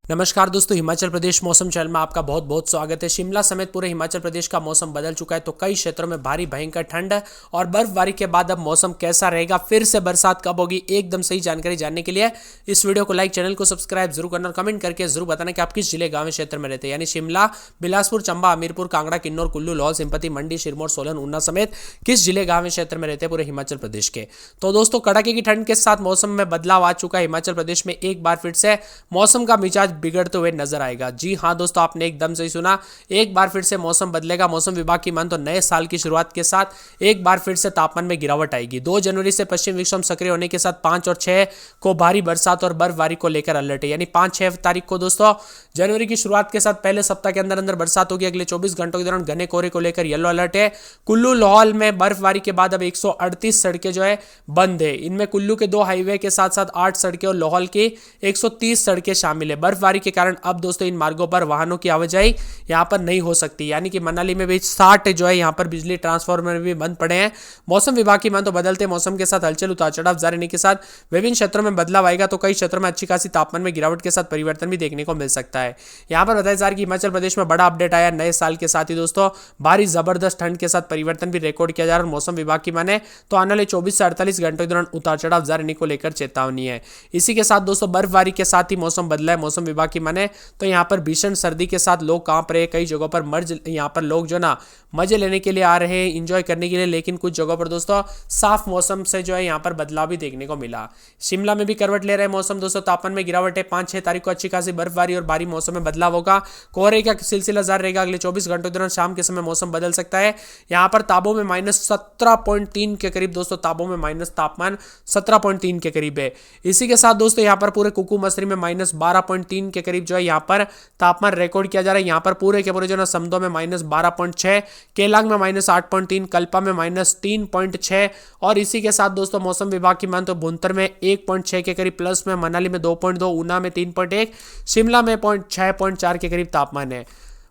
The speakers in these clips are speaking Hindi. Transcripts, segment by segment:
नमस्कार दोस्तों, हिमाचल प्रदेश मौसम चैनल में आपका बहुत बहुत स्वागत है। शिमला समेत पूरे हिमाचल प्रदेश का मौसम बदल चुका है, तो कई क्षेत्रों में भारी भयंकर ठंड और बर्फबारी के बाद अब मौसम कैसा रहेगा, फिर से बरसात कब होगी, एकदम सही जानकारी जानने के लिए इस वीडियो को लाइक, चैनल को सब्सक्राइब जरूर करना और कमेंट करके जरूर बताना कि आप किस जिले, गाँव, क्षेत्र में रहते हैं। यानी शिमला, बिलासपुर, चंबा, हमीरपुर, कांगड़ा, किन्नौर, कुल्लू, लाहौल स्पीति, मंडी, सिरमौर, सोलन, ऊना समेत किस जिले, गाँव, क्षेत्र में रहते हैं पूरे हिमाचल प्रदेश के। तो दोस्तों, कड़ाके की ठंड के साथ मौसम में बदलाव आ चुका है। हिमाचल प्रदेश में एक बार फिर से मौसम का मिजाज बिगड़ते हुए नजर आएगा। जी हां दोस्तों, आपने एकदम सही सुना, एक बार फिर से मौसम बदलेगा। मौसम विभाग की मान तो नए साल की शुरुआत के साथ एक बार फिर से तापमान में गिरावट आएगी। 2 जनवरी से पश्चिम विक्षोभ सक्रिय होने के साथ 5 और 6 को भारी बरसात और बर्फबारी को लेकर अलर्ट है। यानी 5-6 तारीख को दोस्तों जनवरी की शुरुआत के साथ पहले सप्ताह के अंदर अंदर बरसात होगी। अगले 24 घंटों के दौरान घने कोहरे को लेकर येलो अलर्ट है। कुल्लू, लाहौल में बर्फबारी के बाद अब 138 सड़कें जो है बंद है। इनमें कुल्लू के 2 हाईवे के साथ साथ 8 सड़कें और लाहौल की 130 सड़कें शामिल है। बर्फबारी के कारण अब दोस्तों इन मार्गों पर वाहनों की आवाजाही यहां पर नहीं हो सकती। यानी कि मनाली में भी 60 जो है यहां पर बिजली ट्रांसफार्मर भी बंद पड़े हैं। मौसम विभाग की मान तो बदलते मौसम के साथ हलचल, उतार चढ़ाव जारी रहने के साथ विभिन्न क्षेत्रों में बदलाव आएगा। तो कई क्षेत्रों में अच्छी खासी तापमान में गिरावट के साथ परिवर्तन भी देखने को मिल सकता है। यहां पर बताया जा रहा है कि हिमाचल प्रदेश में बड़ा अपडेट आया नए साल के साथ ही दोस्तों, भारी जबरदस्त ठंड के साथ परिवर्तन भी रिकॉर्ड किया जा रहा है। मौसम विभाग की माने तो आने वाले 24 से 48 घंटों के दौरान उतार चढ़ाव जारी रहने को लेकर चेतावनी है। इसी के साथ दोस्तों बर्फबारी के साथ ही मौसम बदला है। मौसम विभाग की माने तो यहां पर भीषण सर्दी के साथ लोग कांप रहे हैं। कई जगहों पर यहां पर लोग जो ना मजे लेने के लिए आ रहे हैं, एंजॉय करने के लिए, लेकिन कुछ जगहों पर दोस्तों साफ मौसम से जो है यहां पर बदलाव भी देखने को मिला। शिमला में भी करवट ले रहे हैं मौसम दोस्तों, तापमान में गिरावट है। 5-6 तारीख को अच्छी खासी बर्फबारी और भारी मौसम में बदलाव होगा। कोहरे का सिलसिला जारी रहेगा। अगले 24 घंटों के दौरान शाम के समय मौसम बदल सकता है। यहां पर ताबो में -17.3 के करीब दोस्तों, ताबो में माइनस तापमान 17.3 के करीब है। इसी के साथ दोस्तों यहां पर पूरे कुकू मसरी में -12.3 के करीब जो है यहां पर तापमान रिकॉर्ड किया जा रहा है। यहां पर पूरे के पूरे जो ना समदो में -12.6, केलांग में -8.3, कल्पा में -3.6 और इसी के साथ दोस्तों मौसम विभाग की मान तो भुंतर में 1.6 के करीब प्लस में, मनाली में 2.2, ऊना में 3.1, शिमला में 6.4 के करीब तापमान है।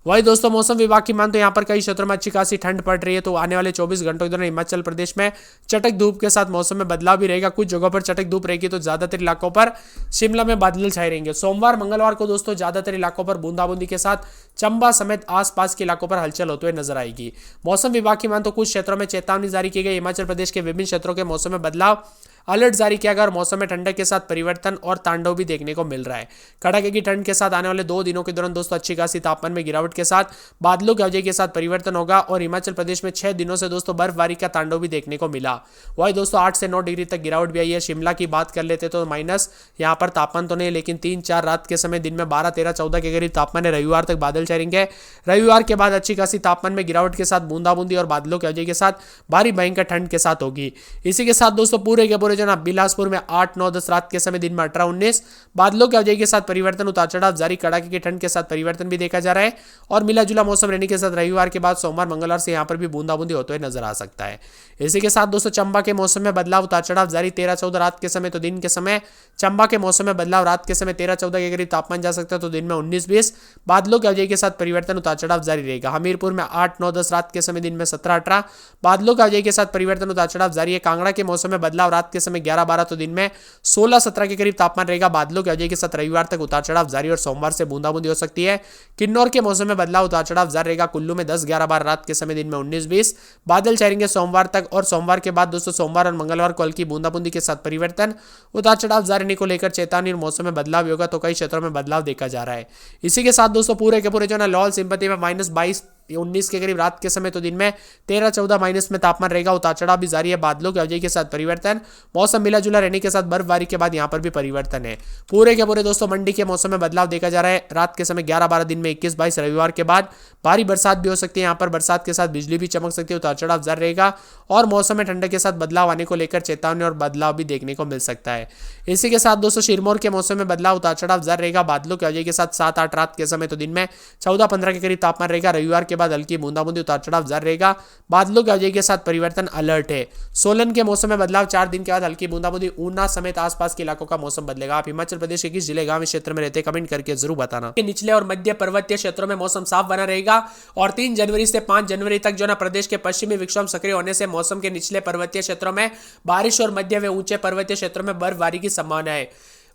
वही दोस्तों मौसम विभाग की मान तो यहाँ पर कई क्षेत्रों में अच्छी खासी ठंड पड़ रही है। तो आने वाले 24 घंटों के दौरान हिमाचल प्रदेश में चटक धूप के साथ मौसम में बदलाव भी रहेगा। कुछ जगहों पर चटक धूप रहेगी तो ज्यादातर इलाकों पर शिमला में बादल छाए रहेंगे। सोमवार मंगलवार को दोस्तों ज्यादातर इलाकों पर बूंदाबूंदी के साथ चंबा समेत आसपास के इलाकों पर हलचल होते हुए नजर आएगी। मौसम विभाग की मान तो कुछ क्षेत्रों में चेतावनी जारी की गई। हिमाचल प्रदेश के विभिन्न क्षेत्रों के मौसम में बदलाव अलर्ट जारी किया गया और मौसम में ठंडक के साथ परिवर्तन और तांडव भी देखने को मिल रहा है। कड़ाके की ठंड के साथ आने वाले 2 दिनों के दौरान दोस्तों अच्छी खासी तापमान में गिरावट के साथ बादलों की आवाजाही के साथ परिवर्तन होगा और हिमाचल प्रदेश में 6 दिनों से दोस्तों बर्फबारी का तांडव भी देखने को मिला। वही दोस्तों 8 से 9 डिग्री तक गिरावट भी आई है। शिमला की बात कर लेते तो माइनस यहाँ पर तापमान तो नहीं, लेकिन 3-4 रात के समय दिन में 12, 13, 14 के करीब तापमान है। रविवार तक बादल छाएंगे। रविवार के बाद अच्छी खासी तापमान में गिरावट के साथ बूंदाबूंदी और बादलों की आवाजाही के साथ भारी भयंकर ठंड के साथ होगी। इसी के साथ दोस्तों पूरे के पूरे जो ना बिलासपुर में 8, 9, 10 रात के समय दिन में 18, 19 बादलों की आवाजाही के साथ परिवर्तन, उतार चढ़ाव जारी, कड़ाके की ठंड के साथ परिवर्तन भी देखा जा रहा है और मिला जुला मौसम रहने के साथ रविवार के बाद सोमवार मंगलवार से यहां पर भी बूंदाबूंदी होते हुए नजर आ सकता है। इसी के साथ दोस्तों चंबा के मौसम में बदलाव, उतार चढ़ाव जारी। 13, 14 रात के समय तो दिन के समय चंबा के मौसम में बदलाव, रात के समय 13, 14 के करीब तापमान जा सकता है तो दिन में 19, 20 बादलों की आवाजाही के साथ परिवर्तन, उतार चढ़ाव जारी रहेगा। हमीरपुर में 8, 9, 10 रात के समय दिन में 17, 18 बादलों की आवाजाही के साथ परिवर्तन, उतार चढ़ाव जारी है। कांगड़ा के मौसम में बदलाव, रात के समय 11, 12 तो दिन में 16, 17 के करीब तापमान रहेगा। बादलों की आवाजाही के साथ रविवार तक उतार चढ़ाव जारी और सोमवार से बूंदाबूंदी हो सकती है। किन्नौर के मौसम में बदलाव, उतार चढ़ाव जारी रहेगा। कुल्लू में 10, 11, 12 रात के समय दिन में 19, 20 बादल छाएंगे सोमवार तक और सोमवार के बाद दोस्तों सोमवार और मंगलवार को हल्की बूंदाबूंदी के साथ परिवर्तन, उतार चढ़ाव जारी रहने को लेकर चेतावनी और मौसम में बदलाव होगा। तो कई क्षेत्रों में बदलाव देखा जा रहा है। इसी के साथ दोस्तों पूरे के पूरे जो ना लाहौल स्पीति में -22, 19 के करीब रात के समय तो दिन में 13, 14 माइनस में तापमान रहेगा। उतार चढ़ाव भी जारी है। बादलों की आवाजाही के साथ परिवर्तन, मौसम मिला जुला रहने के साथ बर्फबारी के बाद यहां पर भी परिवर्तन है। पूरे के पूरे दोस्तों मंडी के मौसम में बदलाव देखा जा रहा है। रात के समय 11, 12 दिन में 21, 22 रविवार के बाद भारी बरसात भी हो सकती है। यहां पर बरसात के साथ बिजली भी चमक सकती है। उतार चढ़ाव जारी रहेगा और मौसम में ठंडक के साथ बदलाव आने को लेकर चेतावनी और बदलाव भी देखने को मिल सकता है। इसी के साथ दोस्तों सिरमौर के मौसम में बदलाव, उतार चढ़ाव जारी रहेगा। बादलों की आवाजाही के साथ 7, 8 रात के समय तो दिन में 14, 15 के करीब तापमान रहेगा। रविवार के बाद हल्की बूंदाबूंदी, उतार चढ़ाव जारी रहेगा। बादलों की आवाजाही के साथ परिवर्तन अलर्ट है। सोलन के मौसम में बदलाव, 4 दिन के बाद हल्की बूंदाबूंदी। ऊना समेत आसपास के इलाकों का मौसम बदलेगा। आप हिमाचल प्रदेश के किस जिले, गांव, क्षेत्र में रहते हैं कमेंट करके जरूर बताना। निचले और मध्य पर्वतीय क्षेत्रों में मौसम साफ बना रहेगा और 3 जनवरी से 5 जनवरी तक जो ना प्रदेश के पश्चिमी विक्षोभ सक्रिय होने से मौसम के निचले पर्वतीय क्षेत्रों में बारिश और मध्य व ऊंचे पर्वतीय क्षेत्रों में बर्फबारी की संभावना है।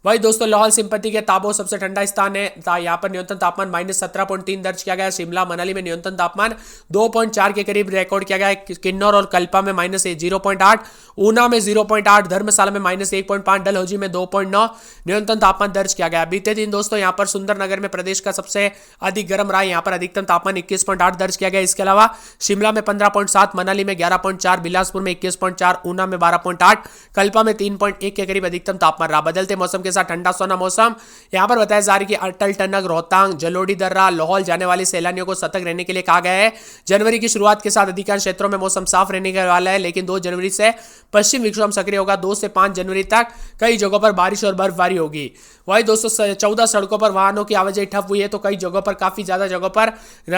वही दोस्तों लाहौल स्पीति के ताबो सबसे ठंडा स्थान है। यहाँ पर न्यूनतम तापमान -17.3 दर्ज किया गया। शिमला मनाली में न्यूनतम तापमान 2.4 के करीब रिकॉर्ड किया गया है। किन्नौर और कल्पा में -0.8, ऊना में 0.8, धर्मशाला में -1.5, डलहौजी में 2.9 न्यूनतम तापमान दर्ज किया गया। बीते दिन दोस्तों यहाँ पर सुंदरनगर में प्रदेश का सबसे अधिक गर्म रहा। यहाँ पर अधिकतम तापमान 21.8 दर्ज किया गया। इसके अलावा शिमला में 15.7, मनाली में 11.4, बिलासपुर में 21.4, ऊना में 12.8, कल्पा में 3.1 के करीब अधिकतम तापमान रहा। बदलते मौसम के साथ ठंडा सोना मौसम। यहाँ पर बताया जा रहा है कि अटल टनक, रोहतांग, जलोड़ी दर्रा, लाहौल जाने वाले सैलानियों को सतर्क रहने के लिए कहा गया है। जनवरी की शुरुआत के साथ अधिकांश क्षेत्रों में मौसम साफ रहने वाला है, लेकिन 2 जनवरी से पश्चिम विक्षोभ सक्रिय होगा। 2 से 5 जनवरी तक कई जगहों पर बारिश और बर्फबारी होगी। वही दोस्तों 14 सड़कों पर वाहनों की आवाजाही ठप हुई है, तो कई जगहों पर काफी ज्यादा जगहों पर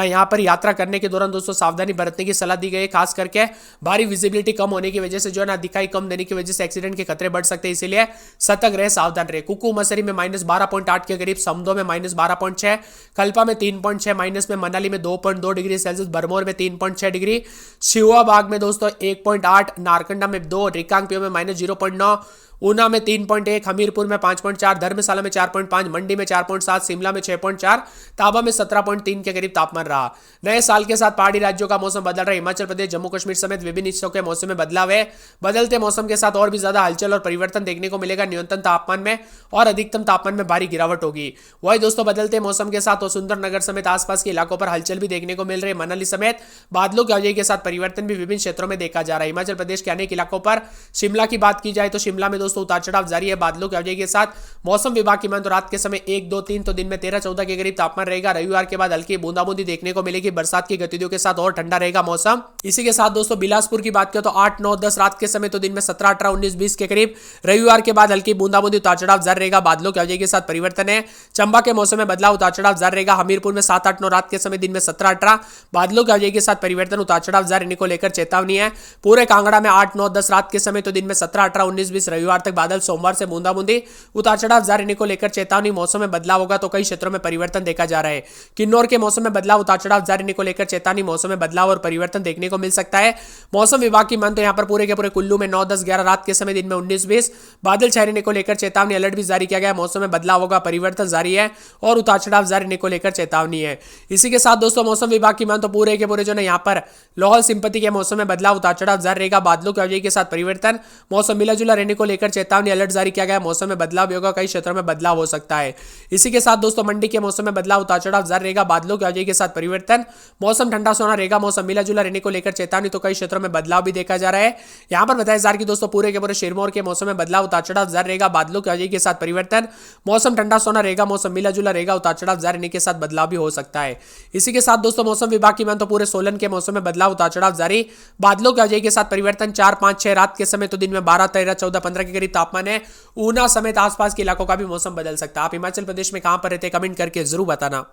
यहाँ पर यात्रा करने के दौरान दोस्तों सावधानी बरतने की सलाह दी गई है। खास करके भारी विजिबिलिटी कम होने की वजह से जो है ना दिखाई कम देने की वजह से एक्सीडेंट के खतरे बढ़ सकते हैं, इसीलिए सतर्क रहे, सावधान रहे। कुकू मसरी में -12.8 के करीब, समदो में -12.6, कल्पा में 3.6 माइनस में, मनाली में 2.2 डिग्री सेल्सियस, बरमोर में 3.6 डिग्री, शिवाबाग में दोस्तों 1.8, नारकंडा में 2, रिकांगपियो में -0.9, ऊना में 3.1, हमीरपुर में 5.4, धर्मशाला में 4.5, मंडी में 4.7, शिमला में 6.4, ताबा में 17.3 के करीब तापमान रहा। नए साल के साथ पहाड़ी राज्यों का मौसम बदल रहा है। हिमाचल प्रदेश, जम्मू कश्मीर समेत विभिन्न हिस्सों के मौसम में बदलाव है। बदलते मौसम के साथ और भी ज्यादा हलचल और परिवर्तन देखने को मिलेगा। न्यूनतम तापमान में और अधिकतम तापमान में भारी गिरावट होगी। वही दोस्तों बदलते मौसम के साथ सुंदरनगर समेत आसपास के इलाकों पर हलचल भी देखने को मिल रही है। मनाली समेत बादलों की आवाजाही के साथ परिवर्तन भी विभिन्न क्षेत्रों में देखा जा रहा है। हिमाचल प्रदेश के अनेक इलाकों पर, शिमला की बात की जाए तो शिमला में दोस्तों उतार चढ़ाव जारी है। बादलों की आवाजाही के साथ मौसम विभाग की मान तो रात के समय 1, 2, 3 तो दिन में 13-14 के करीब तापमान रहेगा। रविवार के बाद हल्की बूंदाबूंदी देखने को मिलेगी। बरसात की गतिविधियों के साथ और ठंडा रहेगा मौसम। इसी के साथ दोस्तों बिलासपुर की बात करें तो 8, 9, 10 रात के समय तो दिन में 17, 18, 19, 20 के करीब। रविवार के बाद हल्की बूंदाबूंदी, उतार चढ़ाव जारी रहेगा। बादलों की आवाजाही के साथ परिवर्तन है। चंबा के मौसम में बदलाव, उतार चढ़ाव जारी रहेगा। हमीरपुर में 7, 8, 9 रात के समय, दिन में 17, 18 बादलों की आवाजाही के साथ परिवर्तन, उतार चढ़ाव जारी रहने को लेकर चेतावनी है। पूरे कांगड़ा में 8, 9, 10 रात के समय तो दिन में 17, 18, 19, 20 रविवार तक बादल, सोमवार से बूंदाबूंदी, उतार चढ़ाव जारी रहने को लेकर चेतावनी। मौसम में बदलाव होगा तो कई क्षेत्रों में परिवर्तन देखा जा रहा है। किन्नौर के मौसम में बदलाव, उतार चढ़ाव जारी रहने को लेकर चेतावनी। मौसम में बदलाव और परिवर्तन देखने को मिल सकता है। मौसम विभाग की मान तो यहाँ पर पूरे के पूरे कुल्लू में 9, 10, 11 रात के समय, दिन में 19, 20 बादल छाए रहने को लेकर चेतावनी। अलर्ट भी जारी किया गया। मौसम में बदलाव होगा, परिवर्तन जारी है और उतार चढ़ाव जारी रहने को लेकर चेतावनी है। इसी के साथ दोस्तों मौसम विभाग की मान तो पूरे के पूरे जो है यहाँ पर लाहौल स्पीति के मौसम में बदलाव, उतार चढ़ाव जारी रहेगा। बादलों की आवाजाही के साथ परिवर्तन, मौसम मिला जुला रहने को लेकर चेतावनी, अलर्ट जारी किया गया। मौसम में बदलाव भी होगा, कई क्षेत्रों में बदलाव हो सकता है। इसी के साथ दोस्तों मंडी के मौसम में बदलाव, उतार चढ़ाव जारी रहेगा। बादलों की आवाजाही के साथ परिवर्तन, मौसम ठंडा सोना रहेगा। मौसम मिला जुला रहने को लेकर चेतावनी, तो कई क्षेत्रों में बदलाव भी देखा जा रहा है। यहां पर बताया जा रहा है कि दोस्तों पूरे के पूरे सिरमौर के मौसम में बदलाव, उतार चढ़ाव जारी रहेगा। बादलों की आवाजाही के साथ परिवर्तन, मौसम ठंडा सोना रहेगा। मौसम मिला जुला रहेगा, उतार चढ़ाव जारी रहने के साथ बदलाव भी हो सकता है। इसी के साथ दोस्तों मौसम विभाग की मान तो पूरे सोलन के मौसम में बदलाव, उतार चढ़ाव जारी। बादलों की आवाजाही के साथ परिवर्तन, 4, 5, 6 रात के समय तो दिन में 12, 13, 14, 15 के करीब तापमान है। ऊना समेत आसपास के इलाकों का भी मौसम बदल सकता है। आप हिमाचल प्रदेश में कहां पर रहते हैं कमेंट करके जरूर बताना।